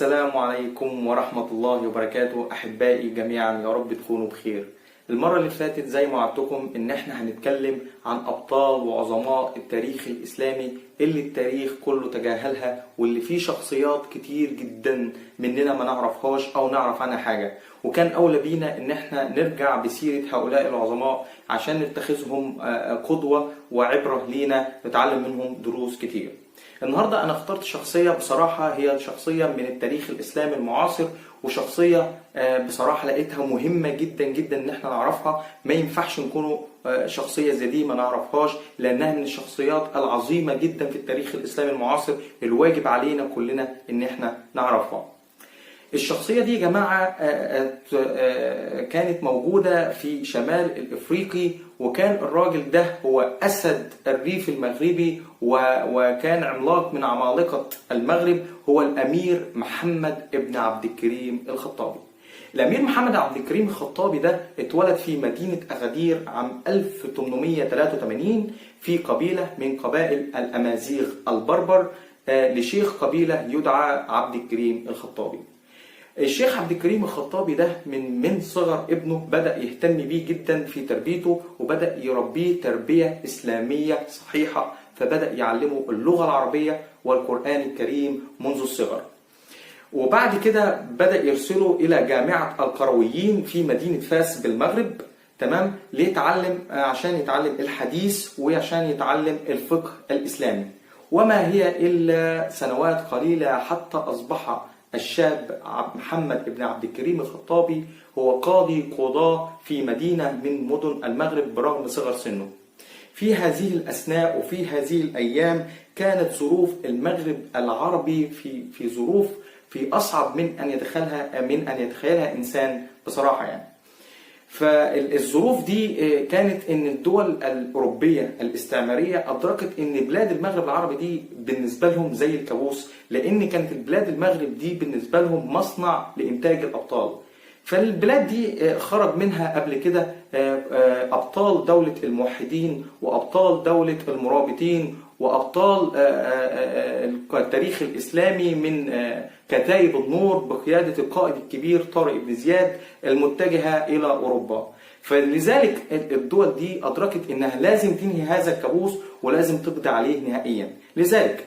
السلام عليكم ورحمة الله وبركاته أحبائي جميعا، يا رب تكونوا بخير. المرة اللي فاتت زي ما وعدتكم إن احنا هنتكلم عن أبطال وعظماء التاريخ الإسلامي اللي التاريخ كله تجاهلها، واللي فيه شخصيات كتير جدا مننا ما نعرفهاش أو نعرف عنها حاجة، وكان أولى بينا إن احنا نرجع بسيرة هؤلاء العظماء عشان نتخذهم قدوة وعبرة لينا نتعلم منهم دروس كتير. النهاردة أنا اخترت شخصية بصراحة هي شخصية من التاريخ الإسلامي المعاصر، وشخصية بصراحة لقيتها مهمة جدا جدا إن احنا نعرفها. ما ينفعش نكونوا شخصية زي دي ما نعرفهاش، لأنها من الشخصيات العظيمة جدا في التاريخ الإسلامي المعاصر الواجب علينا كلنا إن احنا نعرفها. الشخصية دي يا جماعة كانت موجودة في شمال الإفريقي، وكان الراجل ده هو أسد الريف المغربي، وكان عملاق من عمالقة المغرب، هو الأمير محمد ابن عبد الكريم الخطابي. الأمير محمد عبد الكريم الخطابي ده اتولد في مدينة أغادير عام 1883 في قبيلة من قبائل الأمازيغ البربر لشيخ قبيلة يدعى عبد الكريم الخطابي. الشيخ عبد الكريم الخطابي ده من صغر ابنه بدأ يهتم بيه جدا في تربيته، وبدأ يربيه تربية إسلامية صحيحة، فبدأ يعلمه اللغة العربية والقرآن الكريم منذ الصغر. وبعد كده بدأ يرسله إلى جامعة القرويين في مدينة فاس بالمغرب، تمام، عشان يتعلم الحديث وعشان يتعلم الفقه الإسلامي. وما هي إلا سنوات قليلة حتى أصبح الشاب محمد بن عبد الكريم الخطابي هو قضاة في مدينة من مدن المغرب برغم صغر سنه. في هذه الأثناء وفي هذه الأيام كانت ظروف المغرب العربي في ظروف أصعب من أن يتخيلها إنسان بصراحة يعني. فالظروف دي كانت ان الدول الأوروبية الاستعمارية أدركت ان بلاد المغرب العربي دي بالنسبة لهم زي الكابوس، لان كانت البلاد المغرب دي بالنسبة لهم مصنع لإنتاج الأبطال. فالبلاد دي خرج منها قبل كده أبطال دولة الموحدين، وأبطال دولة المرابطين، وأبطال التاريخ الإسلامي من كتائب النور بقيادة القائد الكبير طارق بن زياد المتجهة إلى أوروبا. فلذلك الدول دي أدركت أنها لازم تنهي هذا الكابوس ولازم تقضي عليه نهائيا. لذلك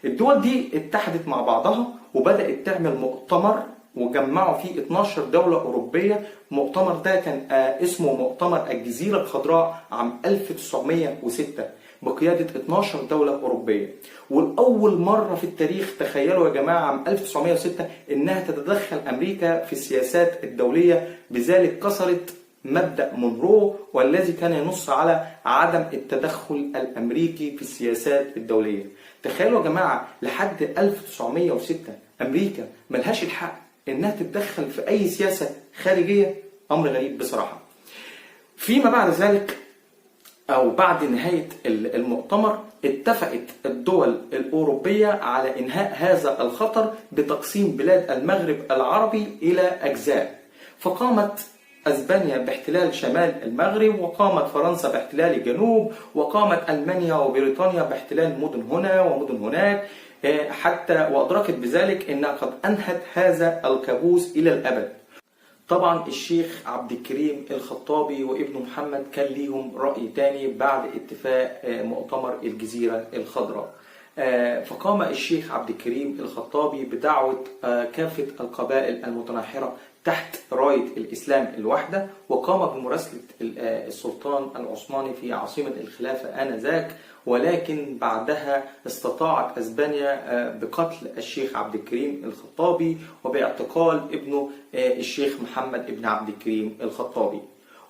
الدول دي اتحدت مع بعضها وبدأت تعمل مؤتمر، وجمعوا فيه 12 دولة أوروبية. المؤتمر ده كان اسمه مؤتمر الجزيرة الخضراء عام 1906 بقيادة 12 دولة أوروبية. والأول مرة في التاريخ، تخيلوا يا جماعة، عام 1906 إنها تتدخل أمريكا في السياسات الدولية، بذلك كسرت مبدأ مونرو والذي كان ينص على عدم التدخل الأمريكي في السياسات الدولية. تخيلوا يا جماعة، لحد 1906 أمريكا ملهاش الحق إنها تتدخل في أي سياسة خارجية. أمر غريب بصراحة. فيما بعد ذلك أو بعد نهاية المؤتمر اتفقت الدول الأوروبية على إنهاء هذا الخطر بتقسيم بلاد المغرب العربي إلى أجزاء. فقامت أسبانيا باحتلال شمال المغرب، وقامت فرنسا باحتلال الجنوب، وقامت ألمانيا وبريطانيا باحتلال مدن هنا ومدن هناك، حتى وأدركت بذلك أنها قد أنهت هذا الكابوس إلى الأبد. طبعا الشيخ عبد الكريم الخطابي وابنه محمد كان ليهم رأي تاني بعد اتفاق مؤتمر الجزيرة الخضراء. فقام الشيخ عبد الكريم الخطابي بدعوة كافة القبائل المتناحرة تحت راية الإسلام الوحدة، وقام بمراسلة السلطان العثماني في عاصمة الخلافة آنذاك. ولكن بعدها استطاعت أسبانيا بقتل الشيخ عبد الكريم الخطابي وباعتقال ابنه الشيخ محمد ابن عبد الكريم الخطابي.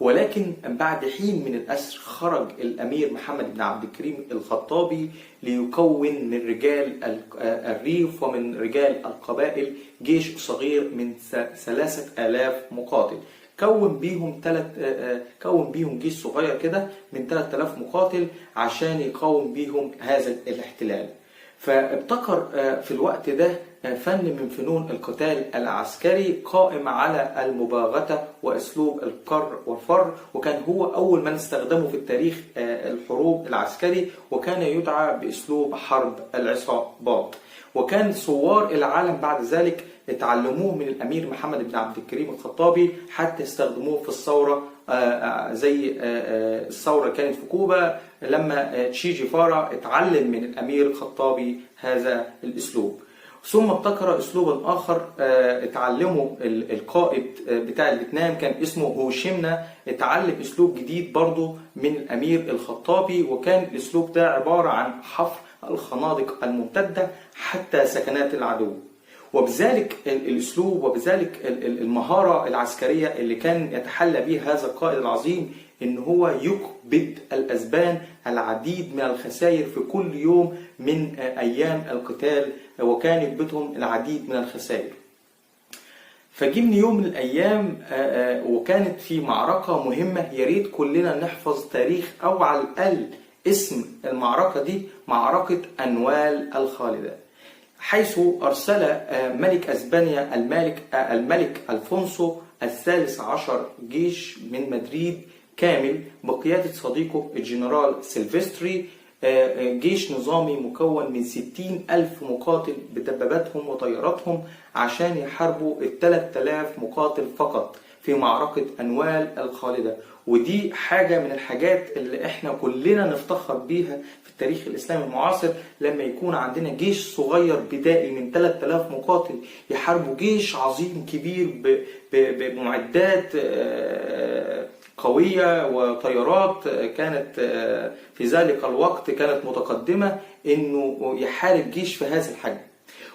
ولكن بعد حين من الأسر خرج الأمير محمد بن عبد الكريم الخطابي ليكون من رجال الريف ومن رجال القبائل جيش صغير من 3000 مقاتل. كون بيهم جيش صغير كده من 3000 مقاتل عشان يقاوم بيهم هذا الاحتلال. فابتكر في الوقت ده فن من فنون القتال العسكري قائم على المباغتة وأسلوب القر والفر، وكان هو أول من استخدمه في التاريخ الحروب العسكري، وكان يدعى بأسلوب حرب العصابات. وكان ثوار العالم بعد ذلك اتعلموه من الأمير محمد بن عبد الكريم الخطابي حتى استخدموه في الثورة، زي الثورة كانت في كوبا لما تشي جيفارا اتعلم من الأمير الخطابي هذا الأسلوب. ثم ابتكر أسلوبا آخر اتعلمه القائد بتاع فيتنام كان اسمه هوشيمنا، اتعلم أسلوب جديد برضو من الأمير الخطابي، وكان الأسلوب ده عبارة عن حفر الخنادق الممتدة حتى سكنات العدو. وبذلك الأسلوب وبذلك المهارة العسكرية اللي كان يتحلى بها هذا القائد العظيم إن هو يكبد الأسبان العديد من الخسائر في كل يوم من أيام القتال، وكان يكبدهم العديد من الخسائر. فجبني يوم من الأيام وكانت في معركة مهمة، ياريت كلنا نحفظ تاريخ أو على الأقل اسم المعركة دي، معركة أنوال الخالدة، حيث أرسل ملك أسبانيا الملك ألفونسو الثالث عشر جيش من مدريد كامل بقيادة صديقه الجنرال سيلفستري، جيش نظامي مكون من 60,000 مقاتل بدباباتهم وطياراتهم عشان يحاربوا 3000 مقاتل فقط في معركة أنوال الخالدة. ودي حاجة من الحاجات اللي احنا كلنا نفتخر بيها في التاريخ الإسلامي المعاصر، لما يكون عندنا جيش صغير بدائي من 3000 مقاتل يحاربوا جيش عظيم كبير بمعدات قوية وطيارات كانت في ذلك الوقت كانت متقدمة، انه يحارب جيش في هذا الحجم.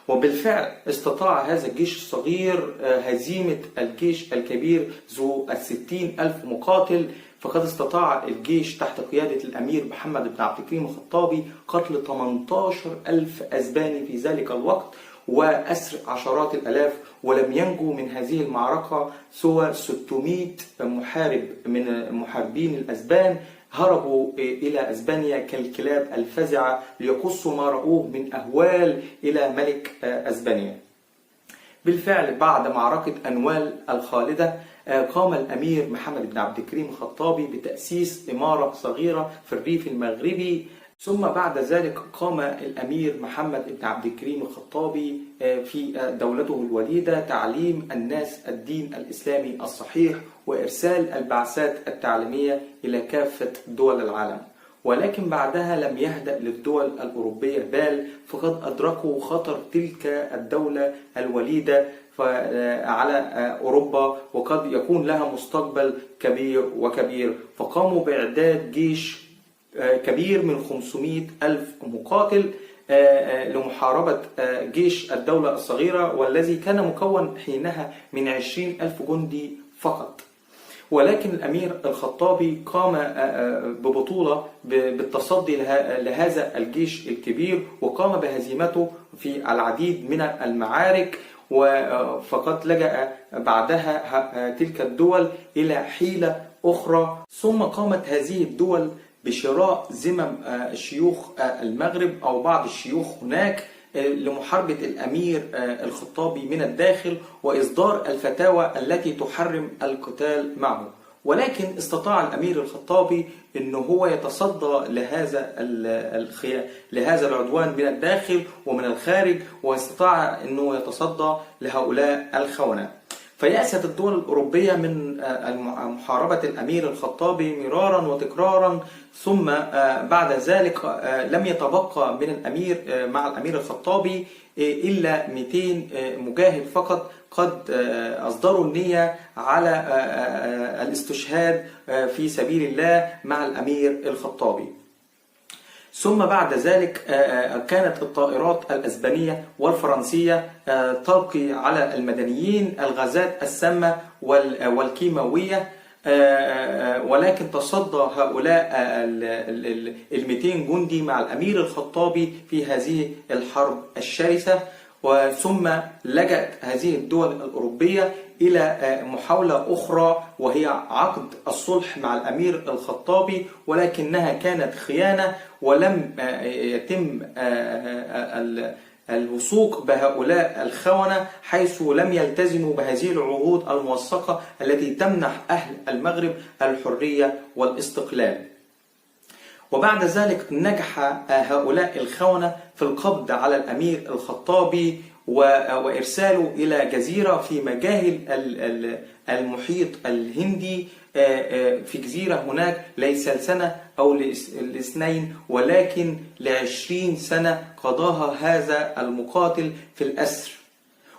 وبالفعل استطاع هذا الجيش الصغير هزيمة الجيش الكبير ذو 60,000 مقاتل. فقد استطاع الجيش تحت قيادة الأمير محمد بن عبد الكريم الخطابي قتل 18,000 أسباني في ذلك الوقت وأسر عشرات الآلاف، ولم ينجو من هذه المعركة سوى 600 محارب من محاربين الأسبان، هربوا إلى أسبانيا كالكلاب الفزعة ليقصوا ما رأوه من أهوال إلى ملك أسبانيا. بالفعل بعد معركة أنوال الخالدة قام الأمير محمد بن عبد الكريم الخطابي بتأسيس إمارة صغيرة في الريف المغربي. ثم بعد ذلك قام الأمير محمد بن عبد الكريم الخطابي في دولته الوليدة تعليم الناس الدين الإسلامي الصحيح وإرسال البعثات التعليمية إلى كافة دول العالم. ولكن بعدها لم يهدأ للدول الأوروبية بال، فقد أدركوا خطر تلك الدولة الوليدة على أوروبا وقد يكون لها مستقبل كبير، فقاموا بإعداد جيش كبير من 500,000 مقاتل لمحاربة جيش الدولة الصغيرة، والذي كان مكون حينها من 20,000 جندي فقط. ولكن الأمير الخطابي قام ببطولة بالتصدي لهذا الجيش الكبير، وقام بهزيمته في العديد من المعارك. فقد لجأ بعدها تلك الدول إلى حيلة أخرى، ثم قامت هذه الدول بشراء ذمم شيوخ المغرب أو بعض الشيوخ هناك لمحاربة الأمير الخطابي من الداخل وإصدار الفتاوى التي تحرم القتال معه. ولكن استطاع الأمير الخطابي أنه هو يتصدى لهذا العدوان من الداخل ومن الخارج، واستطاع أنه يتصدى لهؤلاء الخونة. فيأست الدول الأوروبية من محاربة الأمير الخطابي مرارا وتكرارا، ثم بعد ذلك لم يتبقى من الأمير مع الأمير الخطابي إلا 200 مجاهد فقط قد أصدروا النية على الاستشهاد في سبيل الله مع الأمير الخطابي. ثم بعد ذلك كانت الطائرات الأسبانية والفرنسية تلقي على المدنيين الغازات السامة والكيماوية، ولكن تصدى هؤلاء 200 جندي مع الأمير الخطابي في هذه الحرب الشرسة. ثم لجأت هذه الدول الأوروبية إلى محاولة أخرى وهي عقد الصلح مع الأمير الخطابي، ولكنها كانت خيانة ولم يتم الوثوق بهؤلاء الخونة حيث لم يلتزموا بهذه العهود الموثقة التي تمنح أهل المغرب الحرية والاستقلال. وبعد ذلك نجح هؤلاء الخونة في القبض على الأمير الخطابي وإرساله إلى جزيرة في مجاهل المحيط الهندي، في جزيرة هناك ليس لسنة أو لاثنين ولكن ل20 سنة قضاها هذا المقاتل في الأسر.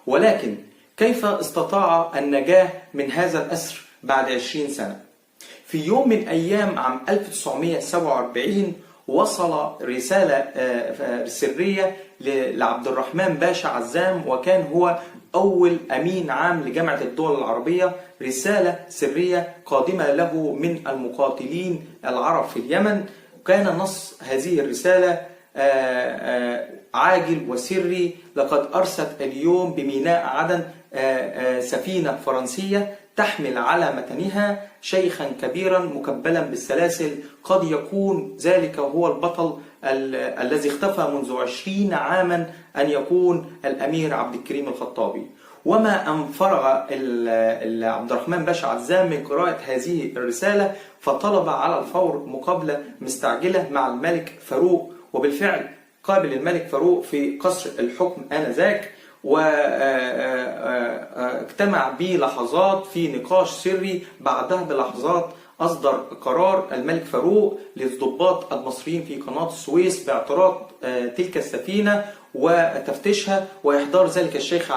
ولكن كيف استطاع النجاة من هذا الأسر بعد 20 سنة؟ في يوم من أيام عام 1947 وصل رسالة سرية لعبد الرحمن باشا عزام، وكان هو أول أمين عام لجامعة الدول العربية، رسالة سرية قادمة له من المقاتلين العرب في اليمن. كان نص هذه الرسالة عاجل وسري: لقد أرست اليوم بميناء عدن سفينة فرنسية تحمل على متنها شيخا كبيرا مكبلا بالسلاسل، قد يكون ذلك هو البطل الذي اختفى منذ 20 عاما أن يكون الأمير عبد الكريم الخطابي. وما أن فرغ عبد الرحمن باشا عزام من قراءة هذه الرسالة فطلب على الفور مقابلة مستعجلة مع الملك فاروق، وبالفعل قابل الملك فاروق في قصر الحكم آنذاك، واجتمع به لحظات في نقاش سري. بعدها بلحظات أصدر قرار الملك فاروق للضباط المصريين في قناة السويس باعتراض تلك السفينة وتفتيشها وإحضار ذلك الشيخ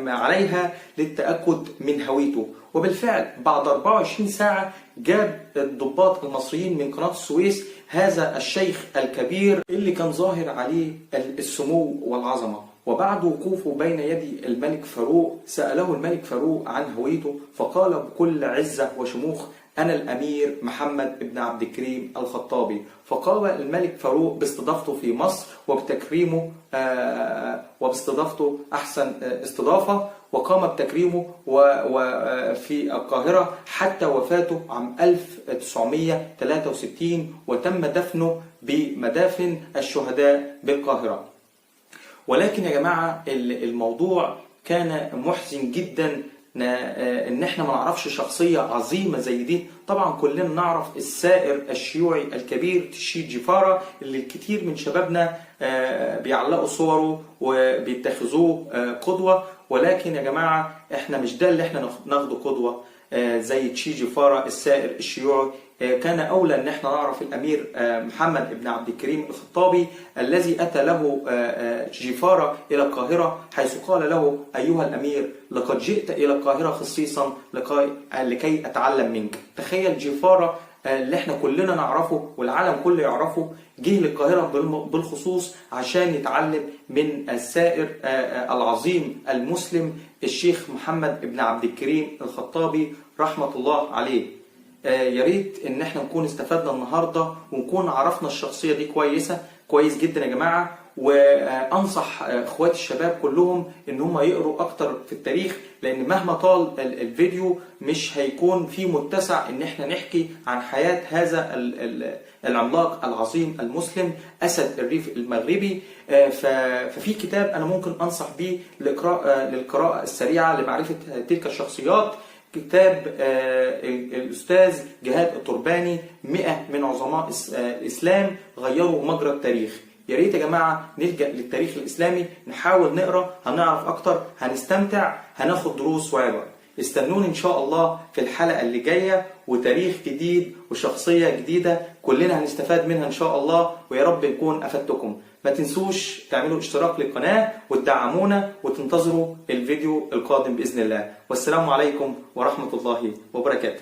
عليها للتأكد من هويته. وبالفعل بعد 24 ساعة جاب الضباط المصريين من قناة السويس هذا الشيخ الكبير اللي كان ظاهر عليه السمو والعظمة. وبعد وقوفه بين يدي الملك فاروق سأله الملك فاروق عن هويته، فقال بكل عزة وشموخ: أنا الأمير محمد بن عبد الكريم الخطابي. فقام الملك فاروق باستضافته في مصر وبتكريمه وباستضافته أحسن استضافة، وقام بتكريمه وفي القاهرة حتى وفاته عام 1963، وتم دفنه بمدافن الشهداء بالقاهرة. ولكن يا جماعة الموضوع كان محزن جدا ان احنا ما نعرفش شخصية عظيمة زي دي. طبعا كلنا نعرف السائر الشيوعي الكبير تشي جيفارا اللي الكثير من شبابنا بيعلقوا صوره وبيتخذوه قدوة، ولكن يا جماعة احنا مش ده اللي احنا ناخده قدوة زي تشي جيفارا السائر الشيوعي. كان أولى أن احنا نعرف الأمير محمد بن عبد الكريم الخطابي الذي أتى له جيفارا إلى القاهرة، حيث قال له: أيها الأمير، لقد جئت إلى القاهرة خصيصا لكي أتعلم منك. تخيل جيفارا اللي احنا كلنا نعرفه والعالم كله يعرفه جه للقاهرة بالخصوص عشان يتعلم من السائر العظيم المسلم الشيخ محمد بن عبد الكريم الخطابي رحمة الله عليه. يا ريت ان احنا نكون استفدنا النهارده ونكون عرفنا الشخصيه دي كويس جدا يا جماعه. وانصح اخواتي الشباب كلهم ان هم يقروا اكتر في التاريخ، لان مهما طال الفيديو مش هيكون فيه متسع ان احنا نحكي عن حياه هذا العملاق العظيم المسلم اسد الريف المغربي. ففي كتاب انا ممكن انصح به للقراءه السريعه لمعرفه تلك الشخصيات، كتاب الأستاذ جهاد الترباني 100 من عظماء الإسلام غيروا مجرى التاريخ. يا ريت يا جماعة نلجأ للتاريخ الإسلامي، نحاول نقرأ، هنعرف أكتر، هنستمتع، هناخد دروس وعبر. استنوني إن شاء الله في الحلقة اللي جاية، وتاريخ جديد وشخصية جديدة كلنا هنستفاد منها إن شاء الله، ويا رب نكون أفدتكم. ما تنسوش تعملوا اشتراك للقناة وتدعمونا وتنتظروا الفيديو القادم بإذن الله. والسلام عليكم ورحمة الله وبركاته.